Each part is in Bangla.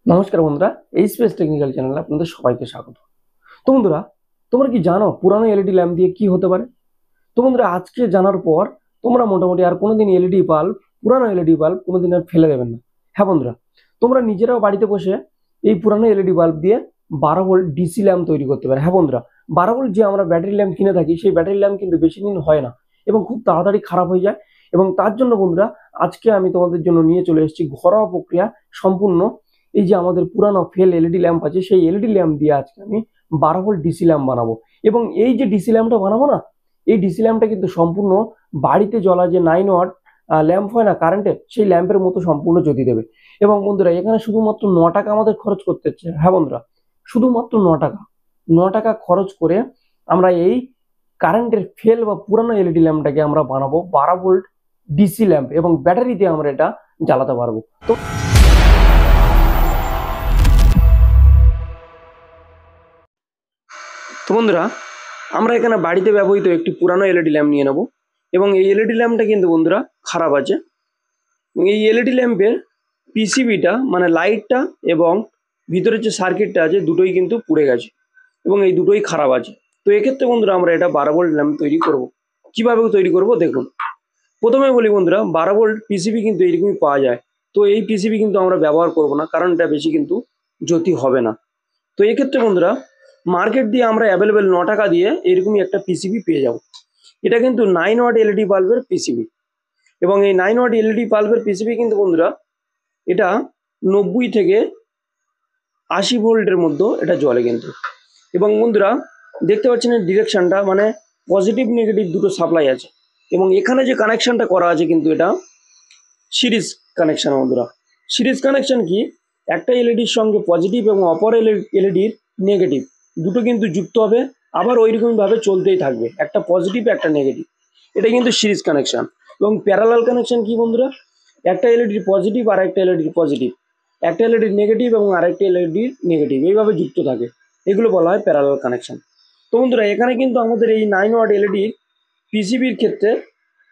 নমস্কার বন্ধুরা, এই স্পেস টেকনিক্যাল চ্যানেলে আপনাদের সবাইকে স্বাগত। তো বন্ধুরা, তোমরা কি জানো পুরানো এলইডি ল্যাম্প দিয়ে কি হতে পারে? তো বন্ধুরা, আজকে জানার পর তোমরা মোটামুটি আর কোনোদিন এলইডি বাল্ব, পুরানো এলইডি বাল্ব কোনোদিন আর ফেলে দেবেন না। হ্যাঁ বন্ধুরা, তোমরা নিজেরাও বাড়িতে বসে এই পুরানো এলইডি বাল্ব দিয়ে 12 ভোল্ট ডিসি ল্যাম্প তৈরি করতে পারে। হ্যাঁ বন্ধুরা, 12 ভোল্ট যে আমরা ব্যাটারি ল্যাম্প কিনে থাকি, সেই ব্যাটারি ল্যাম্প কিন্তু বেশি দিন হয় না এবং খুব তাড়াতাড়ি খারাপ হয়ে যায়। এবং তার জন্য বন্ধুরা, আজকে আমি তোমাদের জন্য নিয়ে চলে এসেছি ঘরোয়া প্রক্রিয়া সম্পূর্ণ। এই যে আমাদের পুরানো ফেল এলইডি ল্যাম্প আছে, সেই এলইডি ল্যাম্প দিয়ে আজকে আমি 12 ভোল্ট ডিসি ল্যাম্প বানাবো। এবং এই যে ডিসি ল্যাম্পটা বানাবো না, এই ডিসি ল্যাম্পটা কিন্তু সম্পূর্ণ বাড়িতে জ্বলা যে 9 ওয়াট ল্যাম্প হয় না কারেন্টে, সেই ল্যাম্পের মতো সম্পূর্ণ জ্যোতি দেবে। এবং বন্ধুরা, এখানে শুধুমাত্র 9 টাকা আমাদের খরচ করতে হচ্ছে। হ্যাঁ বন্ধুরা, শুধুমাত্র 9 টাকা। 9 টাকা খরচ করে আমরা এই কারেন্টের ফেল বা পুরানো এলইডি ল্যাম্পটাকে আমরা বানাবো 12 ভোল্ট ডিসি ল্যাম্প, এবং ব্যাটারি দিয়ে আমরা এটা জ্বালাতে পারবো। তো বন্ধুরা, আমরা এখানে বাড়িতে ব্যবহৃত একটি পুরানো এলইডি ল্যাম্প নিয়ে নেব। এবং এই এলইডি ল্যাম্পটা কিন্তু বন্ধুরা খারাপ আছে। এই এলইডি ল্যাম্পের পিসিবিটা মানে লাইটটা এবং ভিতরের যে সার্কিটটা আছে, দুটোই কিন্তু পুড়ে গেছে এবং এই দুটোই খারাপ আছে। তো এক্ষেত্রে বন্ধুরা, আমরা এটা 12 ভোল্ট ল্যাম্প তৈরি করব। কিভাবে তৈরি করব দেখুন। প্রথমে বলি বন্ধুরা, 12 ভোল্ট পিসিবি কিন্তু এইরকমই পাওয়া যায়। তো এই পিসিবি কিন্তু আমরা ব্যবহার করব না, কারণ এটা বেশি কিন্তু জ্যোতি হবে না। তো এক্ষেত্রে বন্ধুরা, মার্কেট দিয়ে আমরা অ্যাভেলেবেল 9 টাকা দিয়ে এরকমই একটা পিসিবি পেয়ে যাব। এটা কিন্তু 9 ওয়াট এলইডি বাল্বের পিসিবি। এবং এই 9 ওয়াট এলইডি বাল্বের পিসিবি কিন্তু বন্ধুরা, এটা 90 থেকে 80 ভোল্টের মধ্যে এটা জ্বলে কিন্তু। এবং বন্ধুরা, দেখতে পাচ্ছেন এর ডিরেকশনটা, মানে পজিটিভ নেগেটিভ দুটো সাপ্লাই আছে। এবং এখানে যে কানেকশনটা করা আছে কিন্তু এটা সিরিজ কানেকশন। বন্ধুরা, সিরিজ কানেকশন কি, একটা এলইডির সঙ্গে পজিটিভ এবং অপর এলইডির নেগেটিভ দুটো কিন্তু যুক্ত হবে, আবার ওইরকমভাবে চলতেই থাকবে, একটা পজিটিভ একটা নেগেটিভ। এটা কিন্তু সিরিজ কানেকশন। এবং প্যারালাল কানেকশন কি বন্ধুরা, একটা এলইডির পজিটিভ আর একটা এলইডির পজিটিভ, একটা এলইডির নেগেটিভ এবং আরেকটা এলইডির নেগেটিভ, এইভাবে যুক্ত থাকে। এগুলো বলা হয় প্যারালাল কানেকশন। তো বন্ধুরা, এখানে কিন্তু আমাদের এই 9 ওয়াট এলইডির পিসিবির ক্ষেত্রে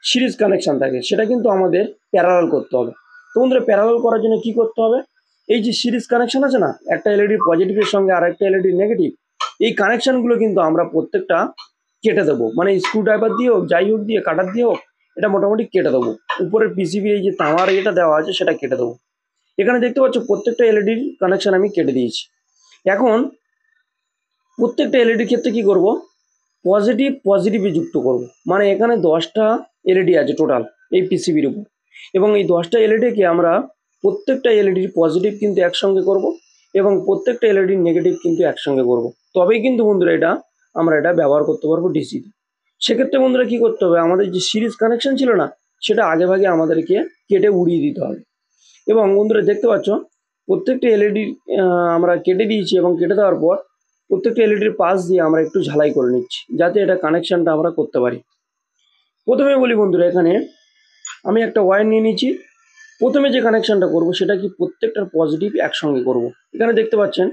সিরিজ কানেকশন থাকে, সেটা কিন্তু আমাদের প্যারালাল করতে হবে। তো বন্ধুরা, প্যারালাল করার জন্য কি করতে হবে, এই যে সিরিজ কানেকশন আছে না, একটা এলইডির পজিটিভের সঙ্গে আর একটা এলইডির নেগেটিভ, এই কানেকশনগুলো কিন্তু আমরা প্রত্যেকটা কেটে দেবো, মানে স্ক্রু ড্রাইভার দিয়ে হোক, যাই হোক দিয়ে, কাটার দিয়ে হোক, এটা মোটামুটি কেটে দেবো। উপরের পিসিবি এই যে তামার এটা দেওয়া আছে, সেটা কেটে দেবো। এখানে দেখতে পাচ্ছ প্রত্যেকটা এলইডির কানেকশন আমি কেটে দিয়েছি। এখন প্রত্যেকটা এলইডির ক্ষেত্রে কি করব, পজিটিভে যুক্ত করব। মানে এখানে 10টা এলইডি আছে টোটাল এই পিসিবির উপর, এবং এই 10টা এলইডিকে আমরা প্রত্যেকটা এলইডির পজিটিভ কিন্তু একসঙ্গে করব এবং প্রত্যেকটা এলইডির নেগেটিভ কিন্তু একসঙ্গে করব। তবেই কিন্তু বন্ধুরা আমরা এটা ব্যবহার করতে পারবো ডিসিতে। সেক্ষেত্রে বন্ধুরা কি করতে হবে, আমাদের যে সিরিজ কানেকশন ছিল না, সেটা আগে ভাগে আমাদেরকে কেটে উড়িয়ে দিতে হবে। এবং বন্ধুরা দেখতে পাচ্ছ প্রত্যেকটা এলইডি আমরা কেটে দিয়েছি, এবং কেটে দেওয়ার পর প্রত্যেকটা এলইডির পাশ দিয়ে আমরা একটু ঝালাই করে নিচ্ছি, যাতে এটা কানেকশনটা আমরা করতে পারি। প্রথমে বলি বন্ধুরা, এখানে আমি একটা ওয়্যার নিয়ে নিচ্ছি। প্রথমে যে কানেকশনটা করব সেটা কি, প্রত্যেকটার পজিটিভ একসঙ্গে করব। এখানে দেখতে পাচ্ছেন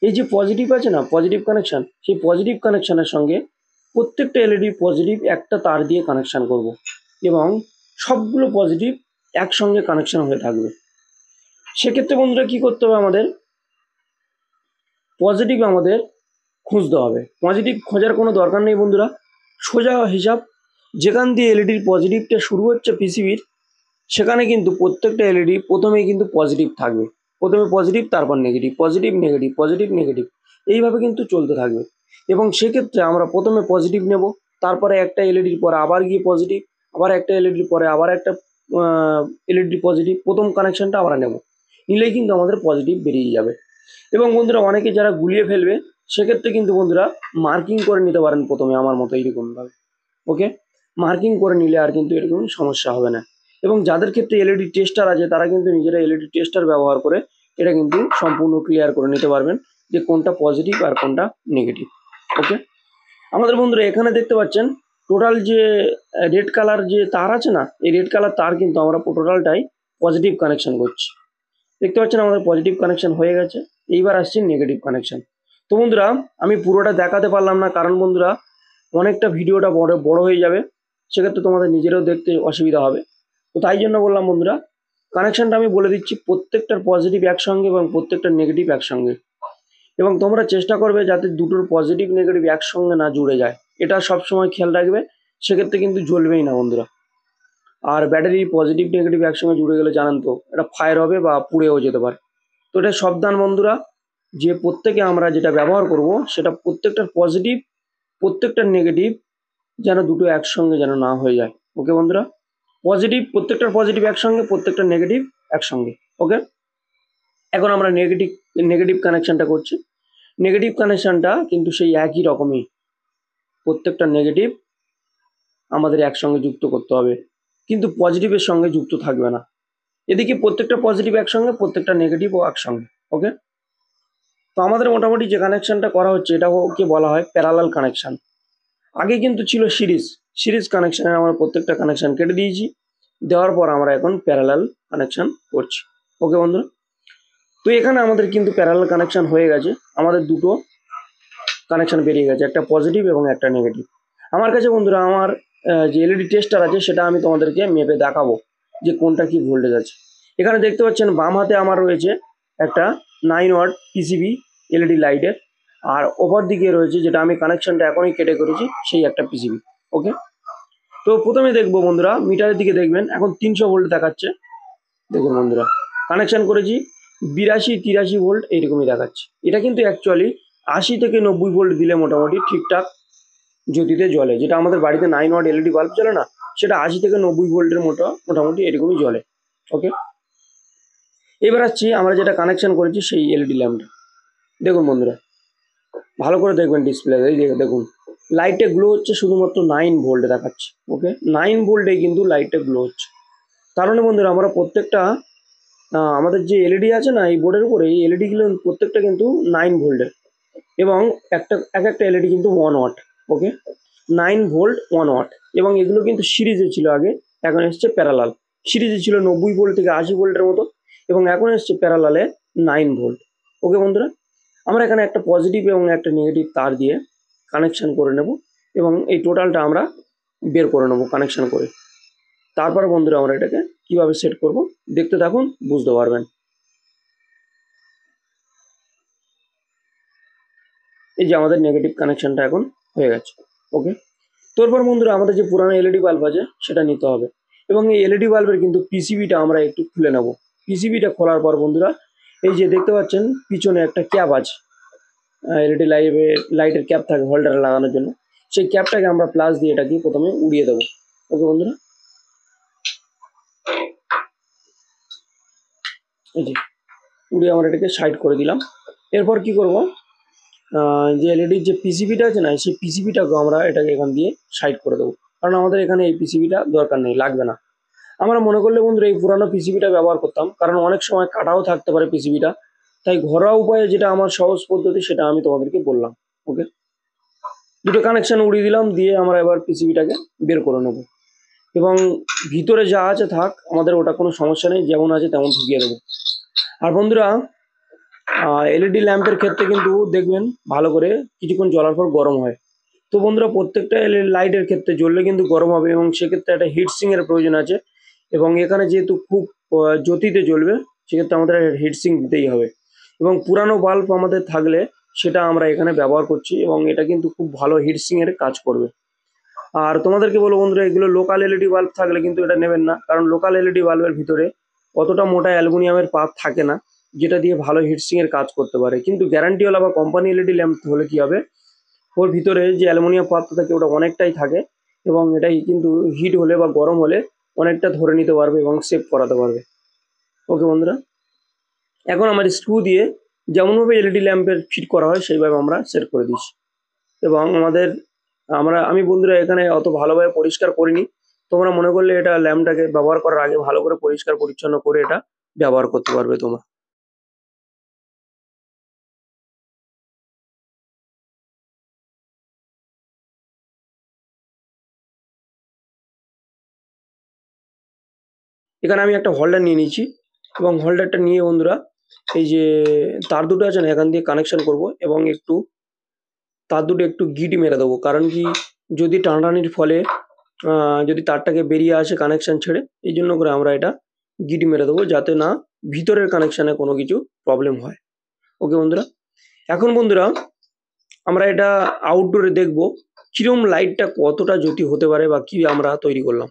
এই যে পজিটিভ আছে না, পজিটিভ কানেকশন, সেই পজিটিভ কানেকশনের সঙ্গে প্রত্যেকটা এলইডি পজিটিভ একটা তার দিয়ে কানেকশন করব, এবং সবগুলো পজিটিভ একসঙ্গে কানেকশন হয়ে থাকবে। সেক্ষেত্রে বন্ধুরা কি করতে হবে, আমাদের পজিটিভ আমাদের খুঁজতে হবে। পজিটিভ খোঁজার কোনো দরকার নেই বন্ধুরা, সোজা হিসাব, যেখান দিয়ে এলইডির পজিটিভটা শুরু হচ্ছে পিসিবির, সেখানে কিন্তু প্রত্যেকটা এলইডি প্রথমেই কিন্তু পজিটিভ থাকবে। প্রথমে পজিটিভ, তারপর negative, positive negative, positive negative, এইভাবে কিন্তু চলতে থাকবে। এবং সেক্ষেত্রে আমরা প্রথমে পজিটিভ নেব, তারপরে একটা এলইডির পরে আবার গিয়ে পজিটিভ, আবার একটা এলইডির পরে আবার একটা এলইডি পজিটিভ, প্রথম কানেকশনটা আমরা নেব, নিলেই কিন্তু আমাদের পজিটিভ বেরিয়ে যাবে। এবং বন্ধুরা, অনেকে যারা গুলিয়ে ফেলবে, সেক্ষেত্রে কিন্তু বন্ধুরা মার্কিং করে নিতে পারেন প্রথমে, আমার মতো এইরকমভাবে। ওকে, মার্কিং করে নিলে আর কিন্তু এরকম সমস্যা হবে না। এবং যাদের ক্ষেত্রে এলইডি টেস্টার আছে, তারা কিন্তু নিজেরা এলইডি টেস্টার ব্যবহার করে এটা কিন্তু সম্পূর্ণ ক্লিয়ার করে নিতে পারবেন যে কোনটা পজিটিভ আর কোনটা নেগেটিভ। ওকে, আমাদের বন্ধুরা এখানে দেখতে পাচ্ছেন টোটাল যে রেড কালার যে তার আছে না, এই রেড কালার তার কিন্তু আমরা টোটালটাই পজিটিভ কানেকশন করছি। দেখতে পাচ্ছেন আমাদের পজিটিভ কানেকশন হয়ে গেছে। এইবার আসছে নেগেটিভ কানেকশন। তো বন্ধুরা, আমি পুরোটা দেখাতে পারলাম না, কারণ বন্ধুরা অনেকটা ভিডিওটা বড় হয়ে যাবে, সেক্ষেত্রে তোমাদের নিজেরাও দেখতে অসুবিধা হবে। তো তাই জন্য বললাম বন্ধুরা, কানেকশনটা আমি বলে দিচ্ছি, প্রত্যেকটার পজিটিভ একসঙ্গে এবং প্রত্যেকটার নেগেটিভ একসঙ্গে। এবং তোমরা চেষ্টা করবে যাতে দুটোর পজিটিভ নেগেটিভ একসঙ্গে না জুড়ে যায়, এটা সবসময় খেয়াল রাখবে, সেক্ষেত্রে কিন্তু জ্বলবেই না বন্ধুরা। আর ব্যাটারি পজিটিভ নেগেটিভ একসঙ্গে জুড়ে গেলে জানেন তো এটা ফায়ার হবে বা পুড়েও যেতে পারে। তো এটা সাবধান বন্ধুরা, যে প্রত্যেকে আমরা যেটা ব্যবহার করব সেটা প্রত্যেকটার পজিটিভ প্রত্যেকটার নেগেটিভ যেন দুটো একসঙ্গে যেন না হয়ে যায়। ওকে বন্ধুরা, পজিটিভ প্রত্যেকটার পজিটিভ একসঙ্গে, প্রত্যেকটার নেগেটিভ একসঙ্গে। ওকে, এখন আমরা নেগেটিভ নেগেটিভ কানেকশনটা করছি। নেগেটিভ কানেকশনটা কিন্তু সেই একই রকমই, প্রত্যেকটা নেগেটিভ আমাদের একসঙ্গে যুক্ত করতে হবে, কিন্তু পজিটিভের সঙ্গে যুক্ত থাকবে না। এদিকে প্রত্যেকটা পজিটিভ একসঙ্গে, প্রত্যেকটা নেগেটিভও একসঙ্গে। ওকে, তো আমাদের মোটামুটি যে কানেকশনটা করা হচ্ছে এটা ওকে বলা হয় প্যারালাল কানেকশন। আগে কিন্তু ছিল সিরিজ সিরিজ কানেকশনে আমরা প্রত্যেকটা কানেকশন কেটে দিয়েছি, দেওয়ার পর আমরা এখন প্যারালাল কানেকশন করছি। ওকে বন্ধুরা, তো এখানে আমাদের কিন্তু প্যারালাল কানেকশন হয়ে গেছে, আমাদের দুটো কানেকশন বেরিয়ে গেছে, একটা পজিটিভ এবং একটা নেগেটিভ। আমার কাছে বন্ধুরা আমার যে এলইডি টেস্টার আছে সেটা আমি তোমাদেরকে মেপে দেখাবো যে কোনটা কি ভোল্টেজ আছে। এখানে দেখতে পাচ্ছেন বাম হাতে আমার রয়েছে একটা 9 ওয়াট পিসিবি এলইডি লাইটের, আর ওপর দিকে রয়েছে যেটা আমি কানেকশনটা এখনই কেটে করেছি সেই একটা পিসিবি। ওকে, তো প্রথমে দেখবো বন্ধুরা, মিটারের দিকে দেখবেন এখন 300 ভোল্ট দেখাচ্ছে। দেখুন বন্ধুরা, কানেকশন করেছি 82-83 ভোল্ট এইরকমই দেখাচ্ছে। এটা কিন্তু অ্যাকচুয়ালি 80 থেকে 90 ভোল্ট দিলে মোটামুটি ঠিকঠাক জ্যোতিতে জ্বলে, যেটা আমাদের বাড়িতে 9 ওয়াট এলইডি বাল্ব জ্বলে না, সেটা 80 থেকে 90 ভোল্টের মতো মোটামুটি এরকমই জ্বলে। ওকে, এবার আসছি আমরা যেটা কানেকশন করেছি সেই এলইডি ল্যাম্পটা। দেখুন বন্ধুরা, ভালো করে দেখবেন ডিসপ্লে, এই দেখুন লাইটে গ্লো হচ্ছে, শুধুমাত্র 9 ভোল্ট দেখাচ্ছে। ওকে, 9 ভোল্টে কিন্তু লাইটে গ্লো হচ্ছে। তার মানে বন্ধুরা আমরা প্রত্যেকটা আমাদের যে এলইডি আছে না এই বোর্ডের উপরে, এই এলইডিগুলো প্রত্যেকটা কিন্তু 9 ভোল্টের, এবং এক একটা এলইডি কিন্তু 1 ওয়াট। ওকে, 9 ভোল্ট 1 ওয়াট, এবং এগুলো কিন্তু সিরিজে ছিল আগে, এখন এসছে প্যারালাল। সিরিজে ছিল 90 ভোল্ট থেকে 80 ভোল্টের মতো, এবং এখন এসছে প্যারালালে 9 ভোল্ট। ওকে বন্ধুরা, আমরা এখানে একটা পজিটিভ এবং একটা নেগেটিভ তার দিয়ে কানেকশন করে নেব, এবং এই টোটালটা আমরা বের করে নেব কানেকশন করে। তারপরে বন্ধুরা আমরা এটাকে কিভাবে সেট করব দেখতে থাকুন, বুঝতে পারবেন। এই যে আমাদের নেগেটিভ কানেকশনটা এখন হয়ে গেছে। ওকে, তারপর বন্ধুরা আমাদের যে পুরানো এলইডি বাল্ব আছে সেটা নিতে হবে, এবং এই এলইডি বাল্বের কিন্তু পিসিবিটা আমরা একটু খুলে নেব। পিসিবিটা খোলার পর বন্ধুরা এই যে দেখতে পাচ্ছেন পিছনে একটা ক্যাপ আছে, এলইডি লাইটের ক্যাপ থাকে হোল্ডারে লাগানোর জন্য, সেই ক্যাপটাকে আমরা প্লাস দিয়ে এটাকে প্রথমে উড়িয়ে দেবো। ওকে বন্ধুরা, এই যে উড়িয়ে আমরা এটাকে সাইড করে দিলাম। এরপর কি করব, যে এলইডির যে পিসিবিটা আছে না সেই পিসিবিটাকে আমরা এটাকে এখান দিয়ে সাইড করে দেবো, কারণ আমাদের এখানে এই পিসিবিটা দরকার নেই, লাগবে না। আমরা মনে করলে বন্ধুরা এই পুরানো পিসিবিটা ব্যবহার করতাম, কারণ অনেক সময় কাটাও থাকতে পারে পিসিবিটা, তাই ঘরোয়া উপায়ে যেটা আমার সহজ পদ্ধতি সেটা আমি তোমাদেরকে বললাম। ওকে, দুটো কানেকশন উড়িয়ে দিলাম, দিয়ে আমরা এবার পিসিবিটাকে বের করে নেব, এবং ভিতরে যা আছে থাক, আমাদের ওটা কোনো সমস্যা নেই, যেমন আছে তেমন ঢুকিয়ে দেবো। আর বন্ধুরা এলইডি ল্যাম্পের ক্ষেত্রে কিন্তু দেখবেন ভালো করে কিছুক্ষণ জ্বলার পর গরম হয়। তো বন্ধুরা প্রত্যেকটা লাইটের ক্ষেত্রে জ্বললে কিন্তু গরম হবে, এবং সেক্ষেত্রে একটা হিটসিং এর প্রয়োজন আছে, এবং এখানে যেহেতু খুব জ্যোতিতে জ্বলবে সেক্ষেত্রে আমাদের হিটসিং দিতেই হবে। এবং পুরানো বাল্ব আমাদের থাকলে সেটা আমরা এখানে ব্যবহার করছি, এবং এটা কিন্তু খুব ভালো হিটসিং এর কাজ করবে। আর তোমাদেরকে বলবো বন্ধুরা, এগুলো লোকাল এলইডি বাল্ব থাকলে কিন্তু এটা নেবেন না, কারণ লোকাল এলইডি বাল্বের ভিতরে অতটা মোটা অ্যালুমিনিয়ামের পাত থাকে না, যেটা দিয়ে ভালো হিটসিং এর কাজ করতে পারে। কিন্তু গ্যারান্টিওয়ালা বা কোম্পানি এলইডি ল্যাম্প হলে কি হবে, ওর ভিতরে যে অ্যালুমিনিয়াম পাত্র থাকে ওটা অনেকটাই থাকে, এবং এটাই কিন্তু হিট হলে বা গরম হলে অনেকটা ধরে নিতে পারবে এবং সেভ করাতে পারবে। ওকে বন্ধুরা, এখন আমার স্ক্রু দিয়ে যেমনভাবে এলইডি ল্যাম্পের ফিট করা হয় সেইভাবে আমরা সেট করে দিচ্ছি, এবং আমি বন্ধুরা এখানে অত ভালোভাবে পরিষ্কার করিনি, তোমরা মনে করলে এটা ল্যাম্পটাকে ব্যবহার করার আগে ভালো করে পরিষ্কার পরিচ্ছন্ন করে এটা ব্যবহার করতে পারবে তোমরা। এখানে আমি একটা হোল্ডার নিয়ে নিয়েছি, এবং হোল্ডারটা নিয়ে বন্ধুরা এই যে তার দুটো আছে না এখান দিয়ে কানেকশন করব, এবং তার দুটো একটু গিট মেরে দেবো, কারণ কি যদি টানাটানির ফলে যদি তারটাকে বেরিয়ে আসে কানেকশন ছেড়ে, এই জন্য করে আমরা এটা গিট মেরে দেবো, যাতে না ভিতরের কানেকশানে কোনো কিছু প্রবলেম হয়। ওকে বন্ধুরা, এখন বন্ধুরা আমরা এটা আউটডোরে দেখবো কিরম লাইটটা কতটা জ্যোতি হতে পারে বা কি আমরা তৈরি করলাম।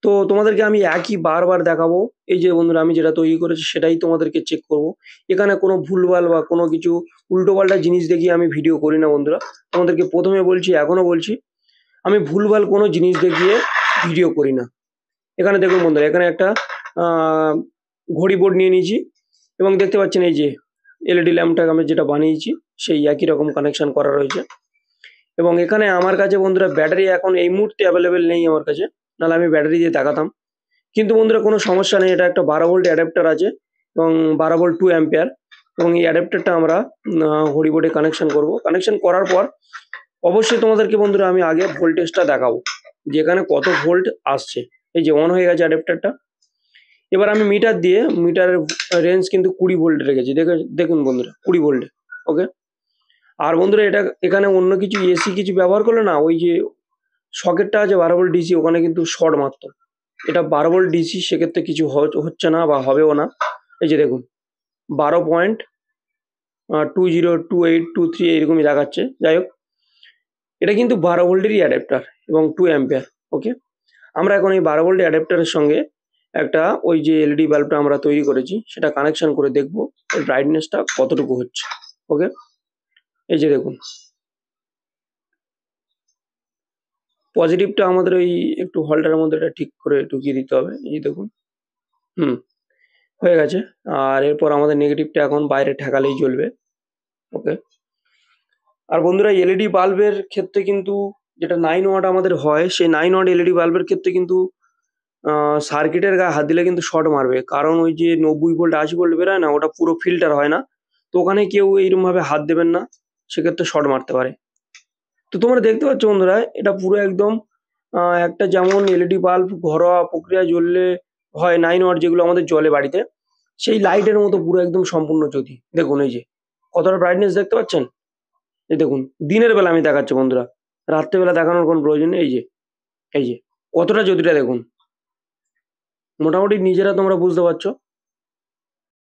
তো তোমাদেরকে আমি একই বারবার দেখাবো। এই যে বন্ধুরা আমি যেটা তৈরি করেছি সেটাই তোমাদেরকে চেক করব। এখানে কোনো ভুলভাল বা কোনো কিছু উল্টোপাল্টা জিনিস দেখিয়ে আমি ভিডিও করি না বন্ধুরা। তোমাদেরকে প্রথমে বলছি, এখনো বলছি, আমি ভুলভাল কোনো জিনিস দেখিয়ে ভিডিও করি না। এখানে দেখুন বন্ধুরা, এখানে একটা ঘড়ি বোর্ড নিয়ে নিয়েছি এবং দেখতে পাচ্ছেন এই যে এলইডি ল্যাম্পটা আমি যেটা বানিয়েছি সেই একই রকম কানেকশন করা রয়েছে। এবং এখানে আমার কাছে বন্ধুরা ব্যাটারি এখন এই মুহূর্তে অ্যাভেলেবেল নেই আমার কাছে, নাহলে আমি ব্যাটারি দিয়ে দেখাতাম। কিন্তু বন্ধুরা কোনো সমস্যা নেই, এটা একটা 12 ভোল্ট অ্যাডাপ্টার আছে এবং 12 ভোল্ট 2 অ্যাম্পিয়ার, এবং এই অ্যাডাপ্টারটা আমরা ঘড়ি বোর্ডে কানেকশন করব। কানেকশন করার পর অবশ্যই তোমাদেরকে বন্ধুরা আমি আগে ভোল্টেজটা দেখাবো যে এখানে কত ভোল্ট আসছে। এই যে অন হয়ে গেছে অ্যাডাপ্টারটা। এবার আমি মিটার দিয়ে, মিটারের রেঞ্জ কিন্তু 20 ভোল্ট রেখেছি, দেখুন বন্ধুরা 20 ভোল্টে। ওকে, আর বন্ধুরা এটা এখানে অন্য কিছু এসি কিছু ব্যবহার করলে না, ওই যে সকেটটা আছে 12 ভোল্ট ডিসি, ওখানে কিন্তু শর্ট মারতো। এটা 12 ভোল্ট ডিসি, সেক্ষেত্রে কিছু হচ্ছে না বা হবেও না। এই যে দেখুন 12.202823 এইরকমই দেখাচ্ছে। যাই হোক, এটা কিন্তু 12 ভোল্টেরই অ্যাডাপ্টার এবং 2 অ্যাম্পিয়ার। ওকে, আমরা এখন এই 12 ভোল্ট অ্যাডাপ্টারের সঙ্গে একটা ওই যে এলইডি বাল্বটা আমরা তৈরি করেছি সেটা কানেকশন করে দেখবো এর ব্রাইটনেসটা কতটুকু হচ্ছে। ওকে, এই যে দেখুন পজিটিভটা আমাদের ওই একটু হলটার মধ্যে এটা ঠিক করে ঢুকিয়ে দিতে হবে। এই দেখুন, হয়ে গেছে। আর এরপর আমাদের নেগেটিভটা এখন বাইরে ঠেকালেই চলবে। ওকে, আর বন্ধুরা এলইডি বাল্বের ক্ষেত্রে কিন্তু যেটা 9 ওয়াট আমাদের হয়, সেই 9 ওয়াট এলইডি বাল্বের ক্ষেত্রে কিন্তু সার্কিটের গায়ে হাত দিলে কিন্তু শর্ট মারবে, কারণ ওই যে 90 ভোল্ট 80 ভোল্ট বেরোয় না, ওটা পুরো ফিল্টার হয় না। তো ওখানে কেউ এইরকম ভাবে হাত দেবেন না, সেক্ষেত্রে শর্ট মারতে পারে। তো তোমরা দেখতে পাচ্ছ বন্ধুরা, এটা পুরো একদম একটা যেমন এলইডি বাল্ব ঘরোয়া প্রক্রিয়া জ্বললে হয় 9 ওয়াট যেগুলো আমাদের জ্বলে বাড়িতে, সেই লাইটের মতো পুরো একদম সম্পূর্ণ জ্যোতি। দেখুন এই যে কতটা ব্রাইটনেস দেখতে পাচ্ছেন। এই দেখুন, দিনের বেলা আমি দেখাচ্ছি বন্ধুরা, রাত্রেবেলা দেখানোর কোনো প্রয়োজন নেই। এই যে কতটা জ্যোতিটা দেখুন, মোটামুটি নিজেরা তোমরা বুঝতে পারছো।